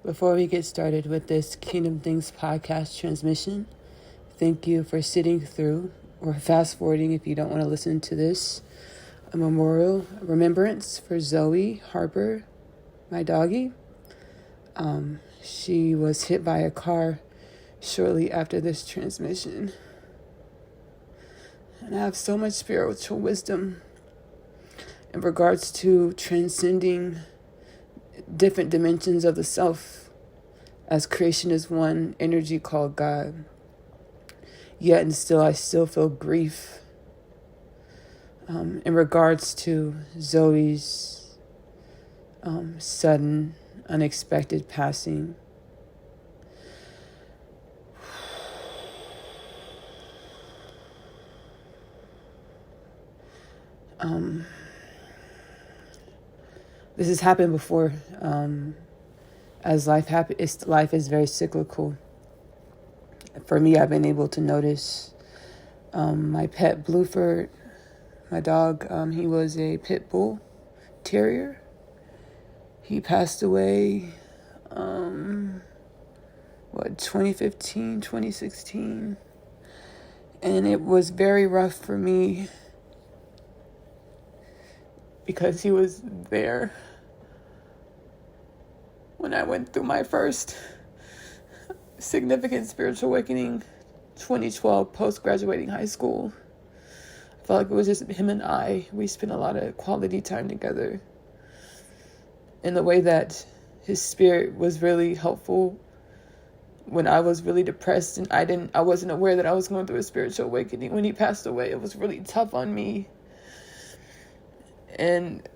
Before we get started with this Kingdom Things podcast transmission, thank you for sitting through or fast forwarding if you don't want to listen to this. A memorial remembrance for Zoe Harper, my doggie. She was hit by a car shortly after this transmission. And I have so much spiritual wisdom in regards to transcending different dimensions of the self, as creation is one energy called God. Yet and still, I still feel grief in regards to Zoe's sudden, unexpected passing. This has happened before. As life is very cyclical. For me, I've been able to notice my pet Blueford, my dog. He was a pit bull terrier. He passed away, 2015, 2016. And it was very rough for me because he was there when I went through my first significant spiritual awakening, 2012, post-graduating high school. I felt like it was just him and I. We spent a lot of quality time together in the way that his spirit was really helpful when I was really depressed and I wasn't aware that I was going through a spiritual awakening. When he passed away, it was really tough on me. And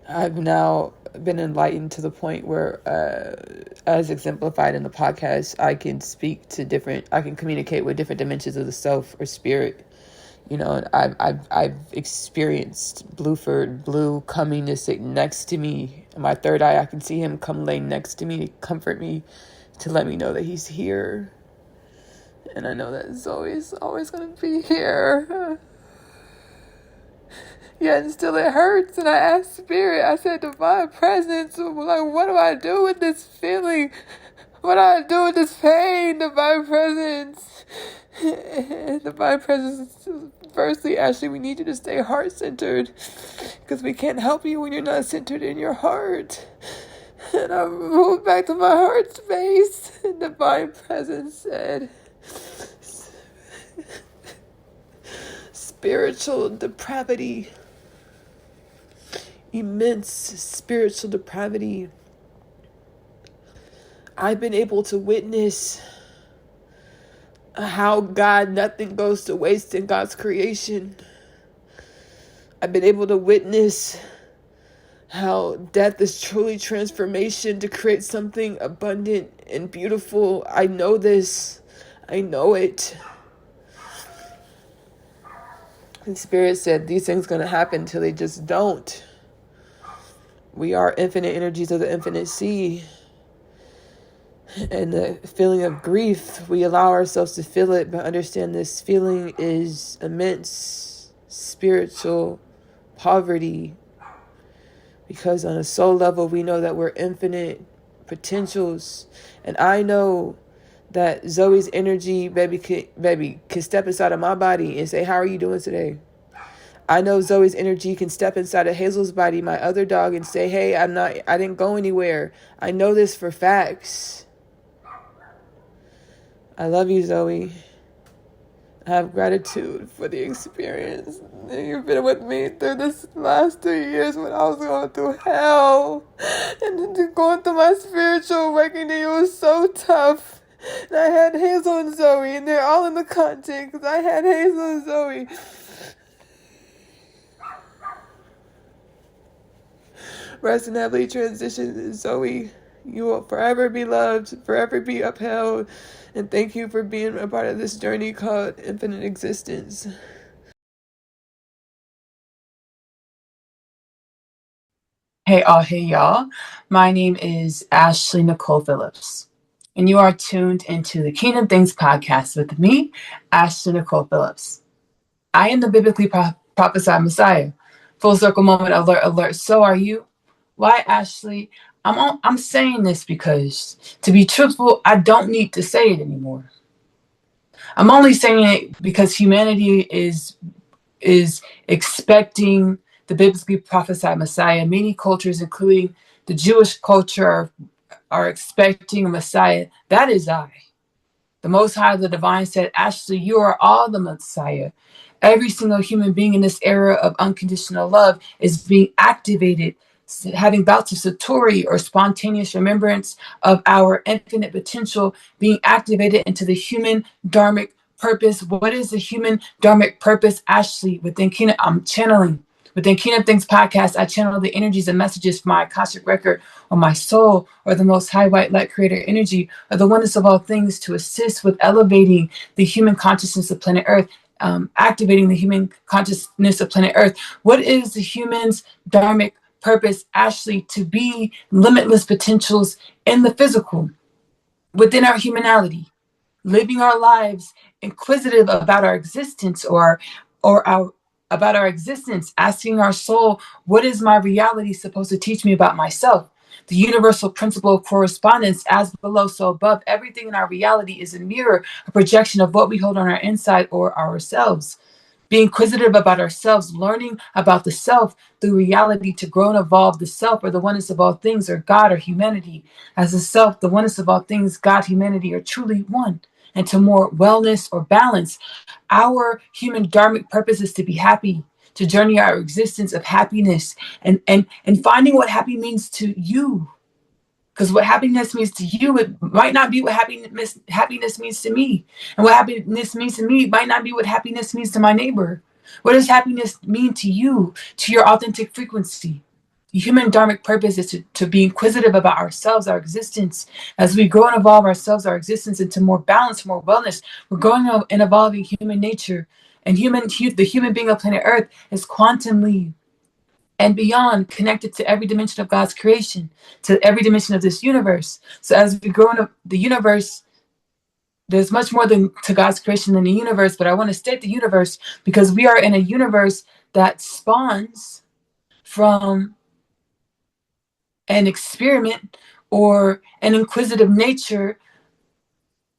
I've now been enlightened to the point where, as exemplified in the podcast, I can communicate with different dimensions of the self or spirit. You know, and I've experienced Blue coming to sit next to me. In my third eye, I can see him come lay next to me, to comfort me, to let me know that he's here. And I know that Zoe's always going to be here. Yeah, and still it hurts. And I asked Spirit, I said, Divine Presence, like, what do I do with this feeling? What do I do with this pain, Divine Presence? Divine Presence, firstly, Ashley, we need you to stay heart-centered because we can't help you when you're not centered in your heart. And I moved back to my heart space. And Divine Presence said, spiritual depravity. Immense spiritual depravity. I've been able to witness how nothing goes to waste in God's creation. I've been able to witness how death is truly transformation to create something abundant and beautiful. I know this. I know it. And Spirit said these things are going to happen until they just don't. We are infinite energies of the infinite sea. And the feeling of grief, we allow ourselves to feel it, but understand this feeling is immense spiritual poverty. Because on a soul level, we know that we're infinite potentials. And I know that Zoe's energy, baby, can step inside of my body and say, how are you doing today? I know Zoe's energy can step inside of Hazel's body, my other dog, and say, hey, I didn't go anywhere. I know this for facts. I love you, Zoe. I have gratitude for the experience. You've been with me through this last 3 years when I was going through hell. And going through my spiritual awakening, it was so tough. And I had Hazel and Zoe, and they're all in the content because I had Hazel and Zoe. Rest in heavenly transition, Zoe. You will forever be loved, forever be upheld, and thank you for being a part of this journey called infinite existence. Hey y'all. My name is Ashley-Nicole Phillips, and you are tuned into the Kingdom Things podcast with me, Ashley-Nicole Phillips. I am the biblically prophesied Messiah. Full circle moment alert, alert. So are you. Why, Ashley? I'm saying this because, to be truthful, I don't need to say it anymore. I'm only saying it because humanity is expecting the biblically prophesied Messiah. Many cultures, including the Jewish culture, are expecting a Messiah. That is I. The Most High, the Divine, said, Ashley, you are all the Messiah. Every single human being in this era of unconditional love is being activated, having bouts of satori or spontaneous remembrance of our infinite potential, being activated into the human dharmic purpose. What is the human dharmic purpose, Ashley? Within Kingdom, I'm channeling. Within Kingdom Things podcast, I channel the energies and messages from my Akashic record or my soul or the Most High White Light Creator energy or the oneness of all things to assist with elevating the human consciousness of planet Earth, activating the human consciousness of planet Earth. What is the human's dharmic purpose, Ashley? To be limitless potentials in the physical, within our humanality, living our lives inquisitive about our existence or our about our existence, asking our soul, what is my reality supposed to teach me about myself? The universal principle of correspondence, as below, so above. Everything in our reality is a mirror, a projection of what we hold on our inside or ourselves. Be inquisitive about ourselves, learning about the self through reality to grow and evolve the self or the oneness of all things, or God or humanity. As the self, the oneness of all things, God, humanity are truly one. And to more wellness or balance, our human dharmic purpose is to be happy, to journey our existence of happiness and finding what happy means to you. Because what happiness means to you, it might not be what happiness means to me. And what happiness means to me might not be what happiness means to my neighbor. What does happiness mean to you, to your authentic frequency? The human dharmic purpose is to be inquisitive about ourselves, our existence. As we grow and evolve ourselves, our existence into more balance, more wellness, we're growing and evolving human nature. And the human being of planet Earth is quantumly and beyond, connected to every dimension of God's creation, to every dimension of this universe. So as we grow in the universe, there's much more to God's creation than the universe, but I want to state the universe because we are in a universe that spawns from an experiment or an inquisitive nature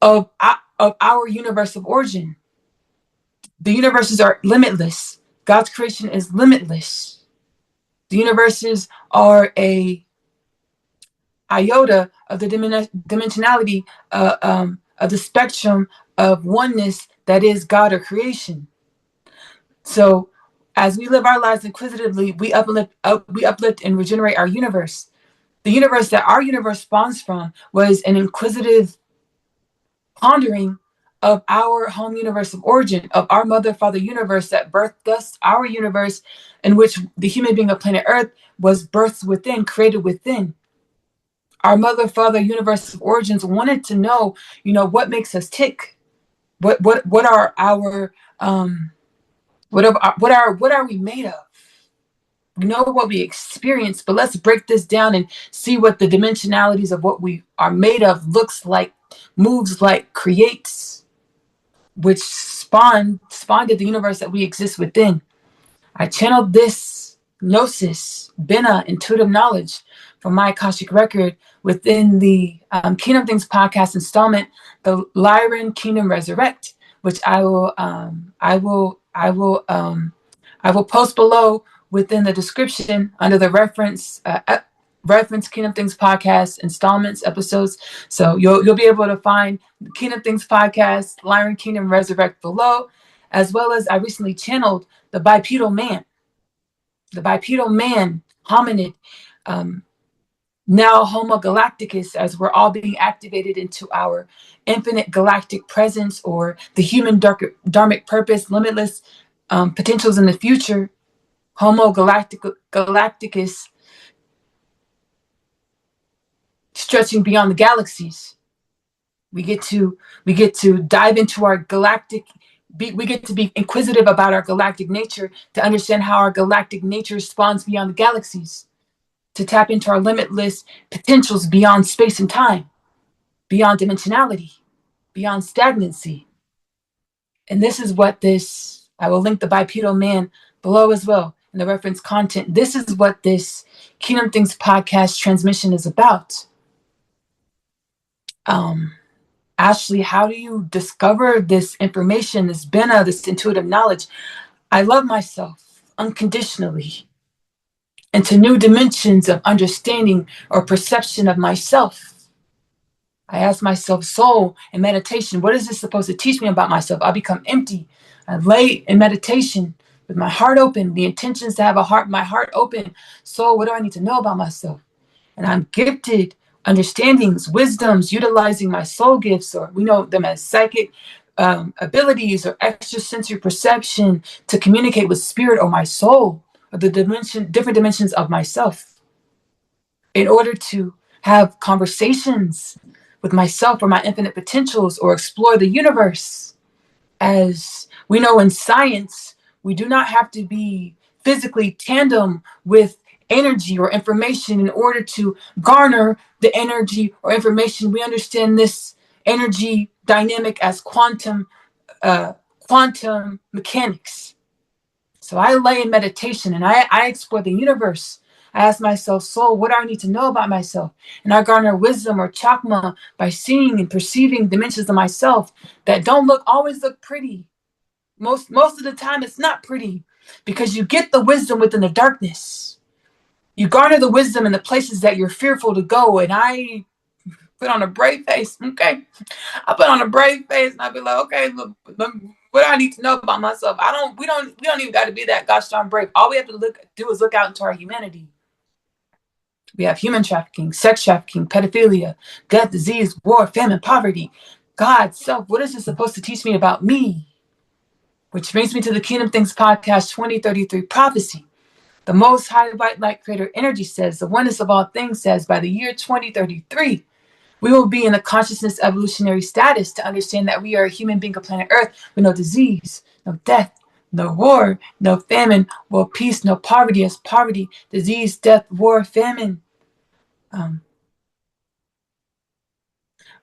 of our universe of origin. The universes are limitless. God's creation is limitless. The universes are a iota of the dimensionality of the spectrum of oneness that is God or creation. So as we live our lives inquisitively, we uplift and regenerate our universe. The universe that our universe spawns from was an inquisitive pondering of our home universe of origin, of our mother father universe that birthed us, our universe in which the human being of planet Earth was birthed within, created within. Our mother father universe of origins wanted to know, what makes us tick. What are our what are we made of? We know what we experience, but let's break this down and see what the dimensionalities of what we are made of looks like, moves like, creates, which spawned the universe that we exist within. I channeled this gnosis, Bina, intuitive knowledge from my Akashic record within the Kingdom Things podcast installment, the Lyran Kingdom Resurrect, which I will post below within the description under the reference Kingdom Things podcast installments episodes. So you'll be able to find Kingdom Things podcast, Lyran Kingdom Resurrect below, as well as I recently channeled the bipedal man, hominid, now Homo galacticus, as we're all being activated into our infinite galactic presence or the human dharmic purpose, limitless potentials in the future. Homo galacticus, stretching beyond the galaxies. We get to dive into our galactic. We get to be inquisitive about our galactic nature to understand how our galactic nature spawns beyond the galaxies, to tap into our limitless potentials beyond space and time, beyond dimensionality, beyond stagnancy. And this is what I will link the bipedal man below as well and the reference content. This is what this Kingdom Things podcast transmission is about. Ashley, how do you discover this information, this Bena, this intuitive knowledge? I love myself unconditionally into new dimensions of understanding or perception of myself. I ask myself, soul, in meditation, what is this supposed to teach me about myself? I become empty. I lay in meditation with my heart open, the intentions to have my heart open. Soul, what do I need to know about myself? And I'm gifted understandings, wisdoms, utilizing my soul gifts, or we know them as psychic abilities or extrasensory perception to communicate with spirit or my soul, or the different dimensions of myself, in order to have conversations with myself or my infinite potentials, or explore the universe. As we know in science, we do not have to be physically tandem with energy or information in order to garner the energy or information. We understand this energy dynamic as quantum mechanics. So I lay in meditation and I explore the universe. I ask myself, soul, what do I need to know about myself? And I garner wisdom or chakma by seeing and perceiving dimensions of myself that don't always look pretty. Most of the time, it's not pretty, because you get the wisdom within the darkness. You garner the wisdom in the places that you're fearful to go. And I put on a brave face. Okay. I put on a brave face and I be like, okay, look, what do I need to know about myself? We don't even got to be that gosh darn brave. All we have to do is look out into our humanity. We have human trafficking, sex trafficking, pedophilia, death, disease, war, famine, poverty. God, self, what is this supposed to teach me about me? Which brings me to the Kingdom Things Podcast 2033 prophecy. The Most High White Light Creator Energy says, the oneness of all things says, by the year 2033, we will be in a consciousness evolutionary status to understand that we are a human being of planet Earth with no disease, no death, no war, no famine, world peace, no poverty as poverty, disease, death, war, famine.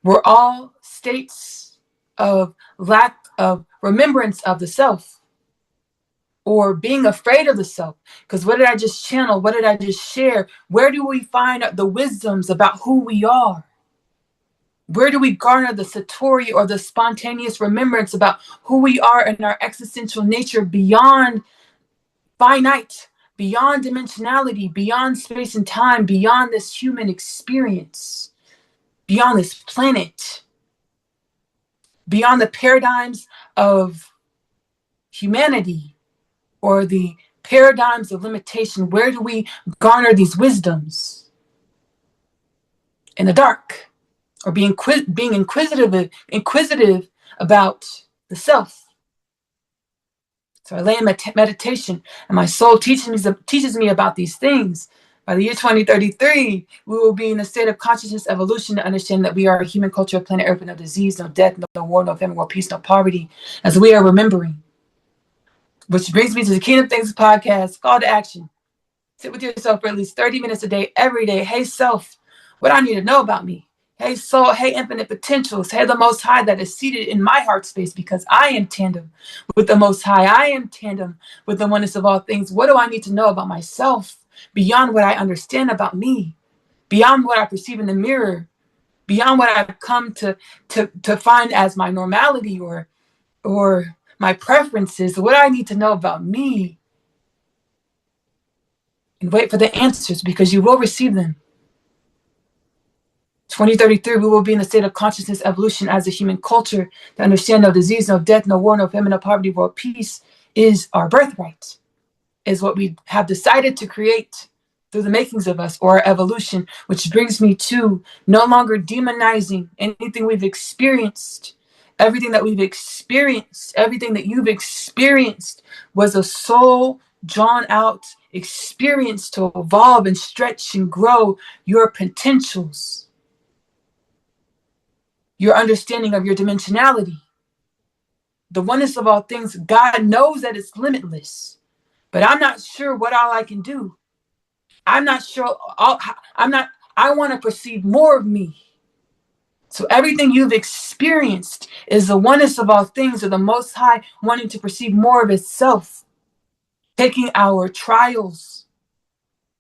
We're all states of lack of remembrance of the self, or being afraid of the self. Because what did I just channel? What did I just share? Where do we find the wisdoms about who we are? Where do we garner the satori, or the spontaneous remembrance about who we are and our existential nature beyond finite, beyond dimensionality, beyond space and time, beyond this human experience, beyond this planet, beyond the paradigms of humanity or the paradigms of limitation? Where do we garner these wisdoms? In the dark, or being inquisitive about the self. So I lay in meditation, and my soul teaches me about these things. By the year 2033, we will be in a state of consciousness evolution to understand that we are a human culture of planet Earth with no disease, no death, no war, no famine, no peace, no poverty, as we are remembering. Which brings me to the Kingdom Things Podcast, call to action. Sit with yourself for at least 30 minutes a day, every day. Hey, self, what do I need to know about me? Hey, soul, hey, infinite potentials. Hey, the Most High that is seated in my heart space, because I am tandem with the Most High. I am tandem with the oneness of all things. What do I need to know about myself beyond what I understand about me, beyond what I perceive in the mirror, beyond what I've come to find as my normality or my preferences? What do I need to know about me? And wait for the answers, because you will receive them. 2033, we will be in a state of consciousness evolution as a human culture to understand no disease, no death, no war, no famine, no poverty, world peace is our birthright, is what we have decided to create through the makings of us, or our evolution, which brings me to no longer demonizing anything we've experienced. Everything that we've experienced, everything that you've experienced was a soul drawn out experience to evolve and stretch and grow your potentials, your understanding of your dimensionality. The oneness of all things, God knows that it's limitless, but I'm not sure what all I can do. I'm not sure. I want to perceive more of me. So everything you've experienced is the oneness of all things, or the Most High wanting to perceive more of itself. taking our trials,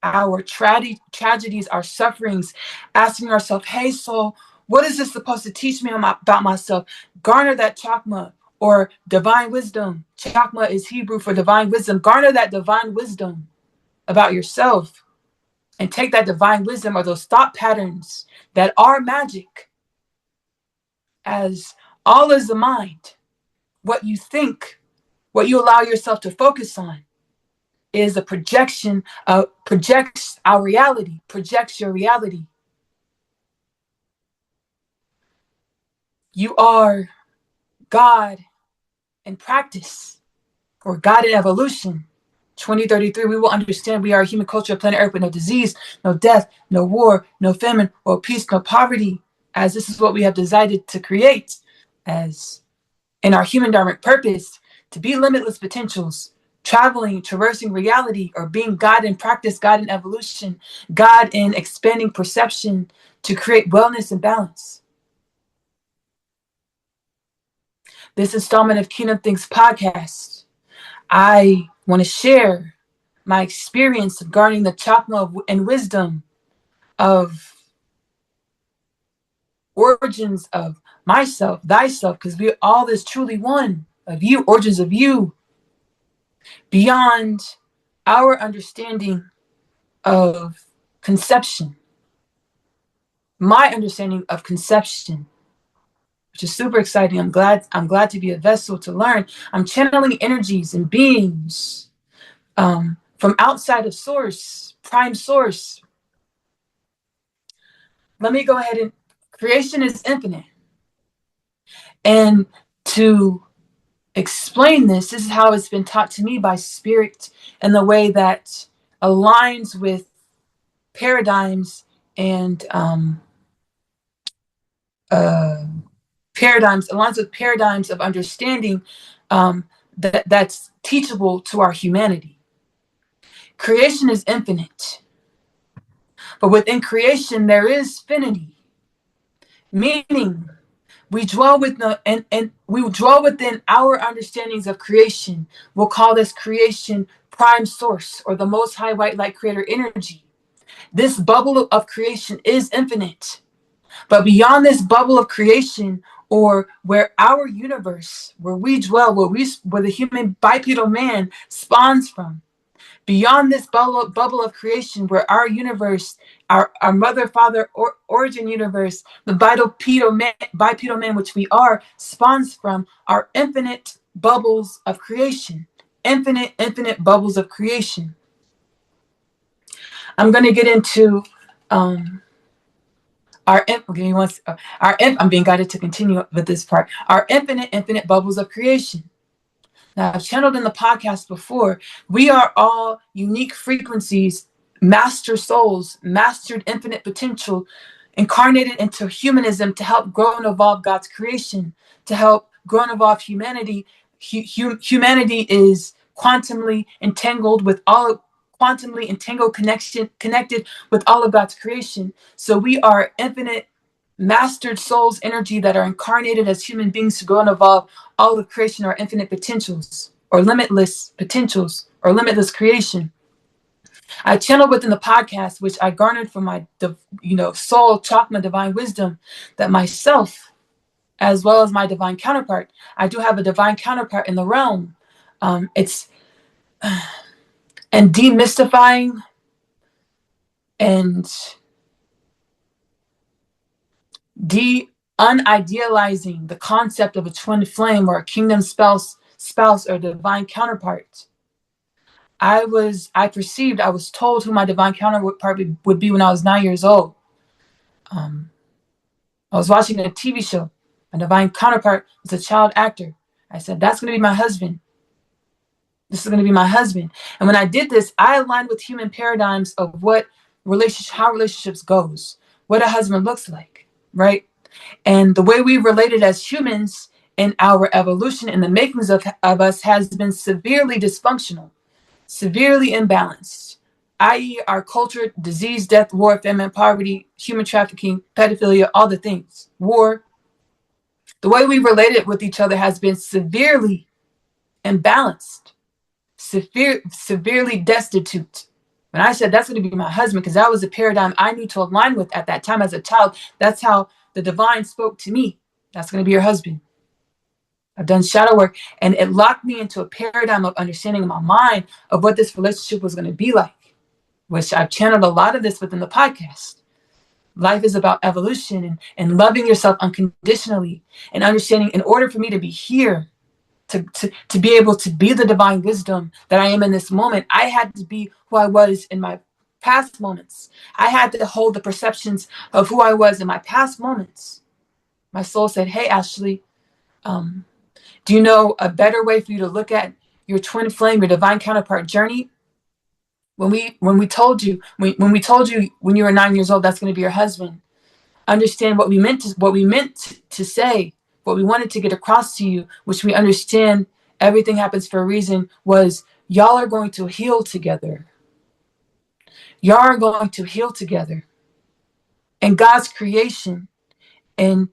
our tragedies, our sufferings, asking ourselves, hey, soul, what is this supposed to teach me about myself? Garner that chakma or divine wisdom. Chakma is Hebrew for divine wisdom. Garner that divine wisdom about yourself and take that divine wisdom or those thought patterns that are magic, as all is the mind. What you think, what you allow yourself to focus on is a projection of projects our reality, projects your reality. You are God in practice, or God in evolution. 2033, we will understand we are a human culture, planet Earth, with no disease, no death, no war, no famine, or peace, no poverty, as this is what we have decided to create as in our human dharmic purpose, to be limitless potentials, traveling, traversing reality, or being God in practice, God in evolution, God in expanding perception to create wellness and balance. This installment of Kingdom Things podcast, I want to share my experience of garnering the chakma and wisdom of origins of myself, thyself, because we all is truly one of you, origins of you, beyond our understanding of conception. My understanding of conception, which is super exciting. I'm glad to be a vessel to learn. I'm channeling energies and beings from outside of source, prime source. Let me go ahead and creation is infinite. And to explain this is how it's been taught to me by spirit in the way that aligns with paradigms and aligns with paradigms of understanding that's teachable to our humanity. Creation is infinite, but within creation there is finity, meaning we dwell we dwell within our understandings of creation. We'll call this creation prime source, or the most high white light creator energy. This bubble of creation is infinite. But beyond this bubble of creation, or where our universe, where we dwell, where the human bipedal man spawns from, beyond this bubble of creation, where our universe, our mother, father, origin universe, the bipedal man, which we are, spawns from, are infinite bubbles of creation. Infinite bubbles of creation. I'm going to get into I'm being guided to continue with this part. Our infinite bubbles of creation. Now, I've channeled in the podcast before. We are all unique frequencies, master souls, mastered infinite potential, incarnated into humanism to help grow and evolve God's creation, to help grow and evolve humanity. Humanity is quantumly entangled, connected with all of God's creation. So we are infinite mastered souls energy that are incarnated as human beings to grow and evolve all of creation, or infinite potentials, or limitless potentials, or limitless creation. I channeled within the podcast, which I garnered from my soul chakma divine wisdom, that myself, as well as my divine counterpart, I do have a divine counterpart in the realm. It's and demystifying and unidealizing the concept of a twin flame or a kingdom spouse or divine counterpart. I was told who my divine counterpart would be when I was 9 years old. I was watching a TV show. My divine counterpart was a child actor. I said, that's going to be my husband. This is going to be my husband. And when I did this, I aligned with human paradigms of how relationships goes, what a husband looks like, right? And the way we related as humans in our evolution and the makings of us has been severely dysfunctional, severely imbalanced, i.e. our culture, disease, death, war, famine, poverty, human trafficking, pedophilia, all the things, war. The way we related with each other has been severely imbalanced, severely destitute. When I said that's going to be my husband, because that was the paradigm I knew to align with at that time as a child. That's how the divine spoke to me. That's going to be your husband. I've done shadow work, and it locked me into a paradigm of understanding in my mind of what this relationship was going to be like, which I've channeled a lot of this within the podcast. Life is about evolution and loving yourself unconditionally and understanding in order for me to be here, to be able to be the divine wisdom that I am in this moment, I had to be who I was in my past moments. I had to hold the perceptions of who I was in my past moments. My soul said, hey, Ashley, do you know a better way for you to look at your twin flame, your divine counterpart journey? When we told you when you were 9 years old, that's going to be your husband. Understand what we meant to say, what we wanted to get across to you, which we understand everything happens for a reason, was y'all are going to heal together. Y'all are going to heal together. And God's creation and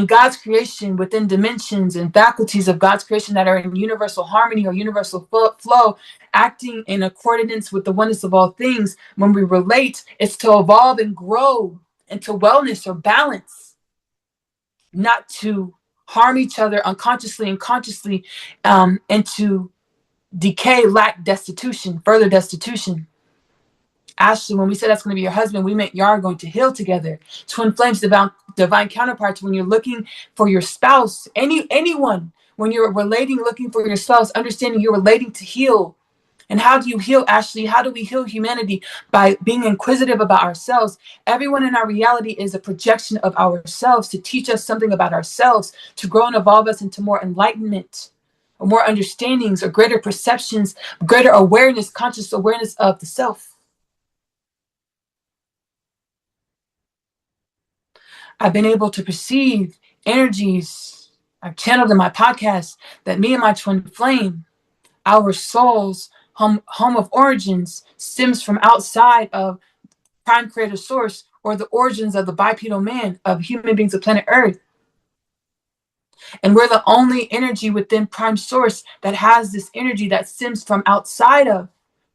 God's creation within dimensions and faculties of God's creation that are in universal harmony or universal flow, acting in accordance with the oneness of all things. When we relate, it's to evolve and grow into wellness or balance, not to harm each other unconsciously and consciously, into decay, lack, destitution, further destitution. Ashley, when we said that's going to be your husband, we meant y'all are going to heal together. Twin flames, divine counterparts. When you're looking for your spouse, anyone, when you're relating, looking for your spouse, understanding you're relating to heal. And how do you heal, Ashley? How do we heal humanity? By being inquisitive about ourselves. Everyone in our reality is a projection of ourselves to teach us something about ourselves, to grow and evolve us into more enlightenment, or more understandings, or greater perceptions, greater awareness, conscious awareness of the self. I've been able to perceive energies I've channeled in my podcast that me and my twin flame, our soul's home of origins, stems from outside of prime creator source, or the origins of the bipedal man, of human beings of planet Earth. And we're the only energy within prime source that has this energy that stems from outside of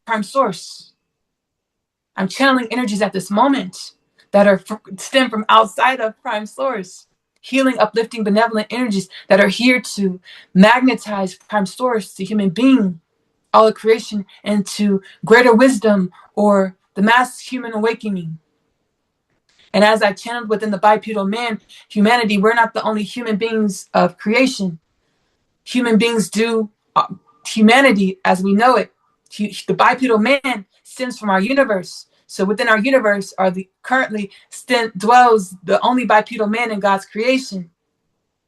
prime source. I'm channeling energies at this moment that are stem from outside of prime source, healing, uplifting, benevolent energies that are here to magnetize prime source to human being, all of creation, and to greater wisdom or the mass human awakening. And as I channeled within the bipedal man, humanity, we're not the only human beings of creation. Human beings do humanity as we know it. The bipedal man stems from our universe. So within our universe currently dwells the only bipedal man in God's creation,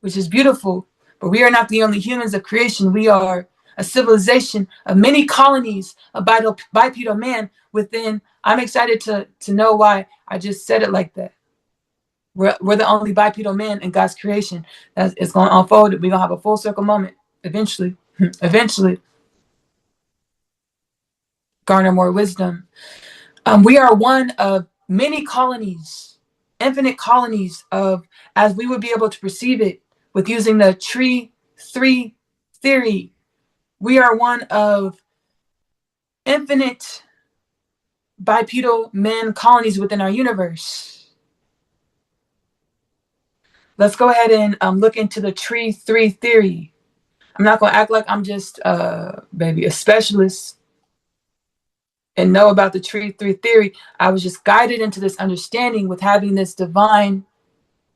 which is beautiful. But we are not the only humans of creation. We are a civilization of many colonies of bipedal man within. I'm excited to know why I just said it like that. We're the only bipedal man in God's creation. It's going to unfold. We're going to have a full circle moment eventually. Eventually. Garner more wisdom. We are one of many colonies, infinite colonies of, as we would be able to perceive it with using the tree 3 theory. We are one of infinite bipedal men colonies within our universe. Let's go ahead and look into the tree 3 theory. I'm not going to act like I'm just a specialist and know about the tree 3 theory. I was just guided into this understanding with having this divine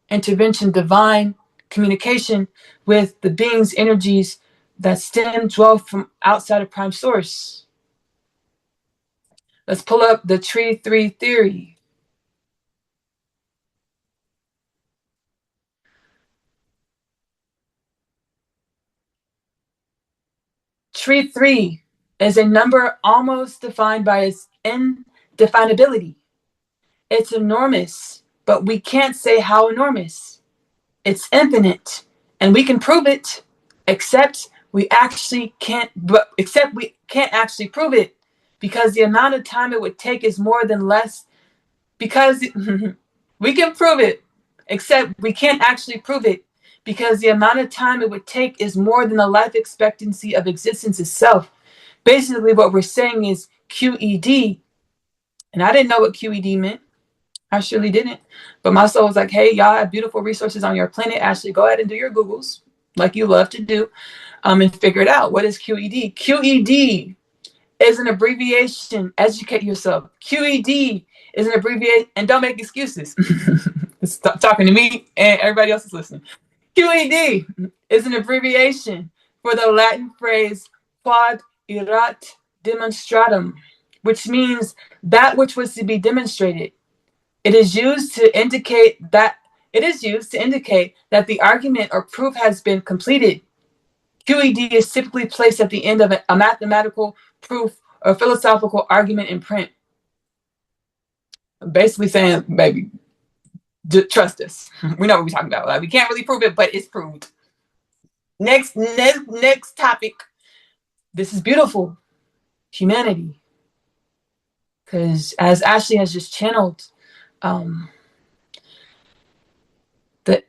intervention, divine communication with the beings, energies that dwell from outside of prime source. Let's pull up the tree 3 theory. Tree 3 is a number almost defined by its indefinability. It's enormous, but we can't say how enormous. It's infinite, and we can prove it, except we can't actually prove it, because the amount of time it would take is more than less, because we can prove it, except we can't actually prove it, because the amount of time it would take is more than the life expectancy of existence itself. Basically, what we're saying is QED, and I didn't know what QED meant. I surely didn't. But my soul was like, hey, y'all have beautiful resources on your planet. Ashley, go ahead and do your Googles like you love to do, and figure it out. What is QED? QED is an abbreviation. Educate yourself. QED is an abbreviation, and don't make excuses. Stop talking to me and everybody else is listening. QED is an abbreviation for the Latin phrase quod erat demonstratum, which means that which was to be demonstrated. It is used to indicate that the argument or proof has been completed. QED is typically placed at the end of a mathematical proof or philosophical argument in print. Basically saying, baby, trust us. We know what we're talking about. Like, we can't really prove it, but it's proved. Next topic. This is beautiful. Humanity. Because as Ashley has just channeled, the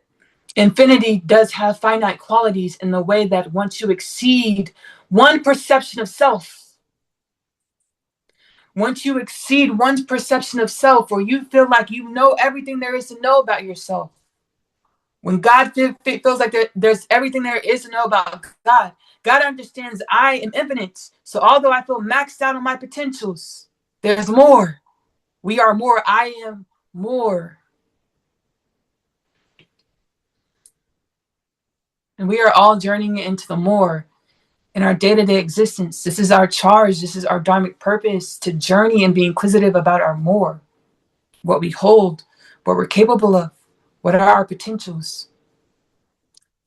infinity does have finite qualities in the way that once you exceed one perception of self, once you exceed one's perception of self, or you feel like you know everything there is to know about yourself, when God feels like there's everything there is to know about God, God understands I am infinite. So although I feel maxed out on my potentials, there's more. We are more. I am more. And we are all journeying into the more in our day-to-day existence. This is our charge. This is our dharmic purpose, to journey and be inquisitive about our more, what we hold, what we're capable of, what are our potentials.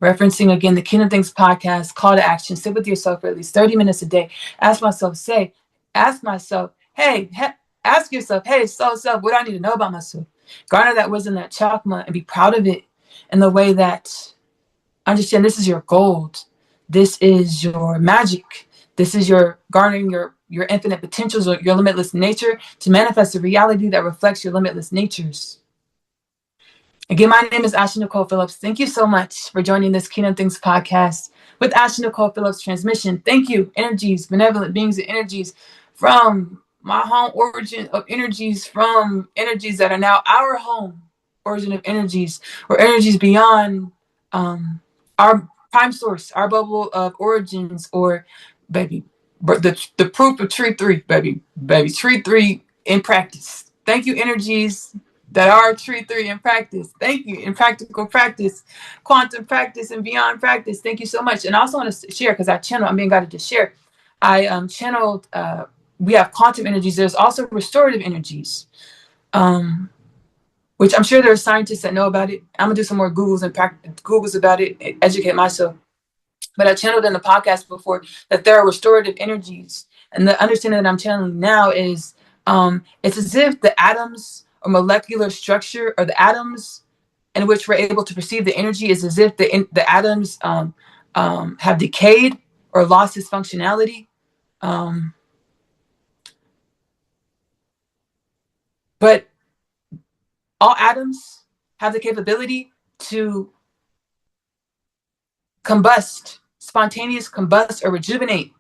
Referencing again the Kingdom Things podcast, call to action, sit with yourself for at least 30 minutes a day. Ask myself, hey, ask yourself, hey, self, what do I need to know about myself? Garner that wisdom, that chakma, and be proud of it in the way that understand this is your gold. This is your magic. This is your garnering your infinite potentials, or your limitless nature, to manifest a reality that reflects your limitless natures. Again, my name is Ashley-Nicole Phillips. Thank you so much for joining this Kingdom Things podcast with Ashley-Nicole Phillips transmission. Thank you, energies, benevolent beings and energies from my home origin of energies, from energies that are now our home origin of energies, or energies beyond our prime source, our bubble of origins, or baby, the proof of tree 3, baby, tree 3 in practice. Thank you, energies that are tree 3 in practice. Thank you, in practical practice, quantum practice, and beyond practice. Thank you so much. And I also want to share, because I'm being guided to share. I channeled, we have quantum energies. There's also restorative energies, which I'm sure there are scientists that know about it. I'm gonna do some more Googles about it, educate myself. But I channeled in the podcast before that there are restorative energies. And the understanding that I'm channeling now is it's as if the atoms or molecular structure, or the atoms in which we're able to perceive the energy, is as if the atoms have decayed or lost its functionality. But all atoms have the capability to combust, spontaneous combust, or rejuvenate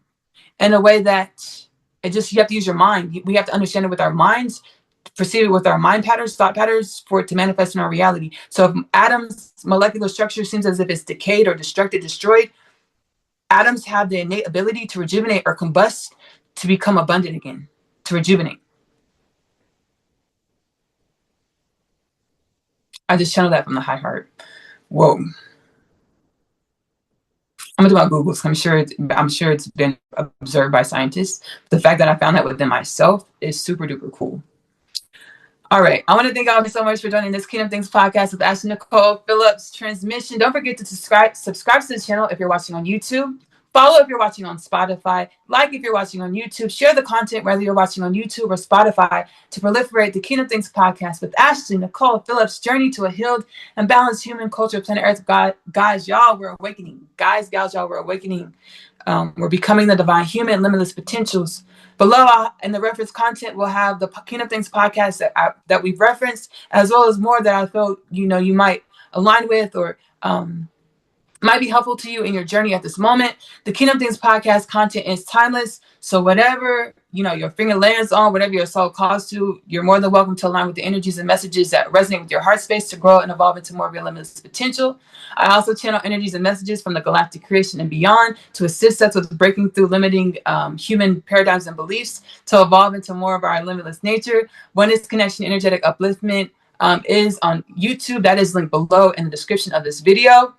in a way that you have to use your mind. We have to understand it with our minds, perceive it with our mind patterns, thought patterns, for it to manifest in our reality. So if atoms, molecular structure seems as if it's decayed or destroyed, atoms have the innate ability to rejuvenate or combust, to become abundant again, to rejuvenate. I just channeled that from the high heart. Whoa. I'm gonna do my Googles. I'm sure it's been observed by scientists. The fact that I found that within myself is super duper cool. All right. I want to thank all of you so much for joining this Kingdom Things podcast with Ashley-Nicole Phillips transmission. Don't forget to subscribe to this channel if you're watching on YouTube. Follow if you're watching on Spotify. Like if you're watching on YouTube. Share the content whether you're watching on YouTube or Spotify, to proliferate the Kingdom Things podcast with Ashley-Nicole Phillips, journey to a healed and balanced human culture, planet Earth. Guys, y'all, we're awakening. Guys, gals, y'all, we're awakening. We're becoming the divine human, limitless potentials. Below in the reference content, we'll have the Kingdom Things podcast that we've referenced, as well as more that I felt you might align with, or might be helpful to you in your journey at this moment. The Kingdom Things podcast content is timeless. So whatever, your finger lands on, whatever your soul calls to, you're more than welcome to align with the energies and messages that resonate with your heart space to grow and evolve into more of your limitless potential. I also channel energies and messages from the galactic creation and beyond to assist us with breaking through limiting human paradigms and beliefs to evolve into more of our limitless nature. Oneness Connection Energetic Upliftment is on YouTube. That is linked below in the description of this video.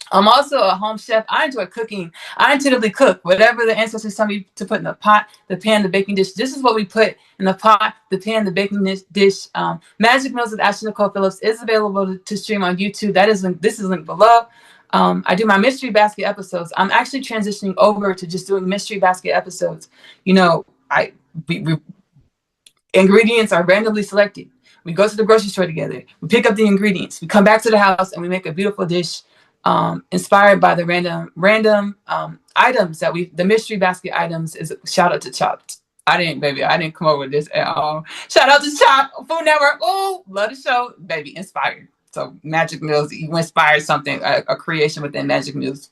I'm also a home chef. I enjoy cooking. I intuitively cook. Whatever the ancestors tell me to put in the pot, the pan, the baking dish, this is what we put in the pot, the pan, the baking dish. Magic Meals with Ashley-Nicole Phillips is available to stream on YouTube. This is linked below. I do my mystery basket episodes. I'm actually transitioning over to just doing mystery basket episodes. Ingredients are randomly selected. We go to the grocery store together. We pick up the ingredients. We come back to the house and we make a beautiful dish inspired by the random items the mystery basket items. Is shout out to Chopped. I didn't come up with this at all. Shout out to Chopped Food Network. Oh, love the show, baby. Inspired. So Magic Meals, you inspired something, a creation within Magic Meals.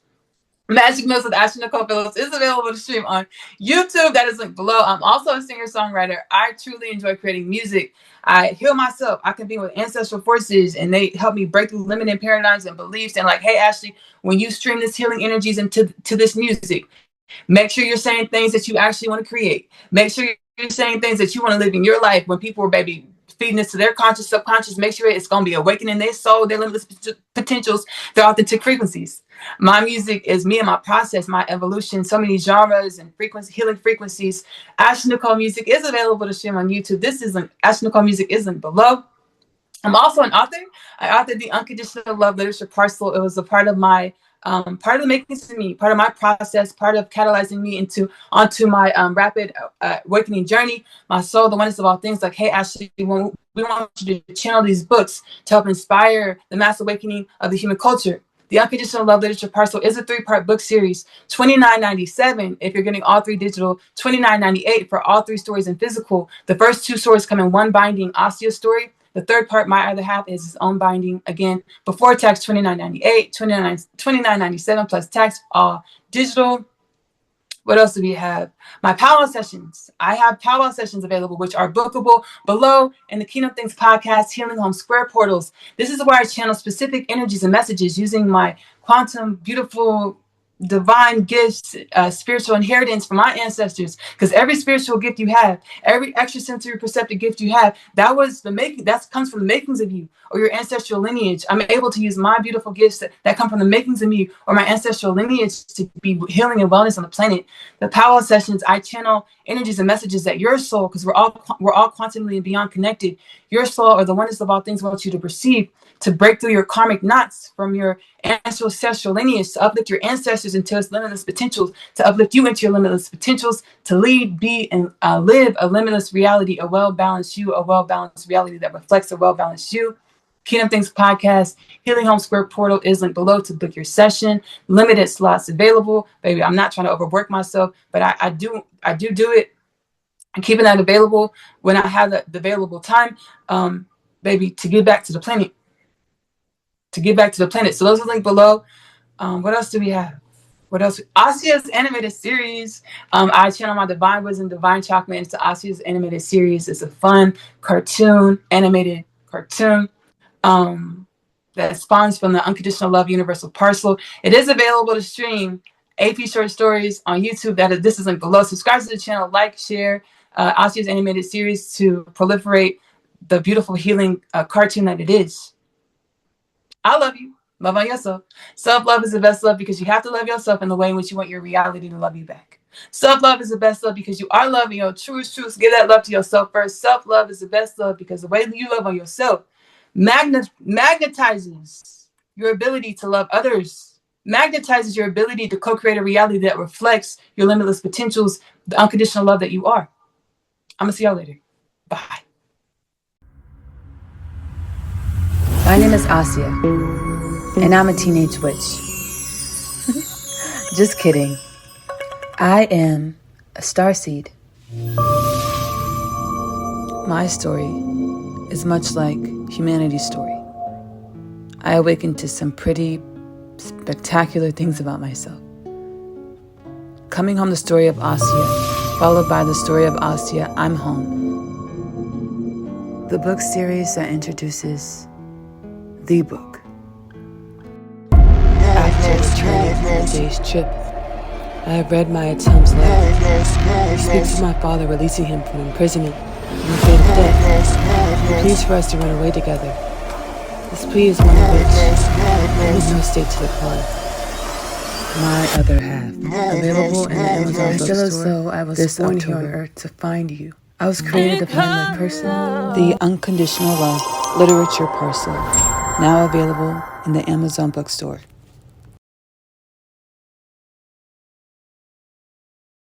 Magic Meals with Ashley-Nicole Phillips is available to stream on YouTube. That is linked below. I'm also a singer-songwriter. I truly enjoy creating music. I heal myself. I can be with ancestral forces, and they help me break through limiting paradigms and beliefs. And like, hey, Ashley, when you stream this healing energies into this music, make sure you're saying things that you actually want to create. Make sure you're saying things that you want to live in your life. When people are, baby, feeding this to their conscious, subconscious, make sure it's going to be awakening their soul, their limitless potentials, their authentic frequencies. My music is me and my process, my evolution, so many genres and healing frequencies. Ashley-Nicole Music is available to stream on YouTube. Ashley-Nicole Music is linked below. I'm also an author. I authored the Unconditional Love Literature Parcel. It was a part of my part of the making of me, part of my process, part of catalyzing me onto my rapid awakening journey. My soul, the oneness of all things. Like, hey, Ashley, we want you to channel these books to help inspire the mass awakening of the human culture. The Unconditional Love Literature Parcel is a 3-part book series. $29.97 if you're getting all 3 digital. $29.98 for all 3 stories in physical. The first 2 stories come in one binding Ostia story. The 3rd part, My Other Half, is his own binding. Again, before tax, $29.98, $29.97 plus tax, all digital. What else do we have? My powwow sessions. I have powwow sessions available, which are bookable below in the Kingdom Things podcast, Healing Home Square portals. This is where I channel specific energies and messages using my quantum, beautiful, divine gifts, spiritual inheritance from my ancestors. Because every spiritual gift you have, every extrasensory perceptive gift you have, that comes from the makings of you or your ancestral lineage. I'm able to use my beautiful gifts that come from the makings of me or my ancestral lineage to be healing and wellness on the planet. The powwow sessions, I channel energies and messages that your soul, because we're all quantumly and beyond connected, your soul or the oneness of all things wants you to perceive, to break through your karmic knots from your ancestral lineage, to uplift your ancestors into its limitless potentials, to uplift you into your limitless potentials, to lead, be, and live a limitless reality, a well-balanced reality that reflects a well-balanced you. Kingdom Things podcast, Healing Home Square portal is linked below to book your session. Limited slots available. Baby, I'm not trying to overwork myself, but I do it. I'm keeping that available when I have the available time, baby, to give back to the planet. So those are linked below. What else do we have? What else? Asia's animated series. I channel my Divine Wisdom, Divine Chakra into Asia's animated series. It's a fun animated cartoon that spawns from the Unconditional Love Universal Parcel. It is available to stream AP short stories on YouTube. This is linked below. Subscribe to the channel, like, share Asia's animated series to proliferate the beautiful healing cartoon that it is. I love you. Love on yourself. Self-love is the best love because you have to love yourself in the way in which you want your reality to love you back. Self-love is the best love because you are loving your truest truths. Give that love to yourself first. Self-love is the best love because the way you love on yourself magnetizes your ability to love others, magnetizes your ability to co-create a reality that reflects your limitless potentials, the unconditional love that you are. I'm going to see y'all later. Bye. My name is Asia, and I'm a teenage witch. Just kidding. I am a starseed. My story is much like humanity's story. I awakened to some pretty spectacular things about myself. Coming Home, the story of Asya, followed by the story of Asya, I'm Home. The book series that introduces the book. After returning from a day's trip, I have read my attempt's letter. He speaks of my father releasing him from imprisonment and the fate of death. He pleads for us to run away together. This plea is one of which there is no state to decline. My Other Half, available in the Amazon I feel as bookstore though I was this born October. here on earth to find you. I was created to find my person. The Unconditional Love Literature Parcel, now available in the Amazon bookstore.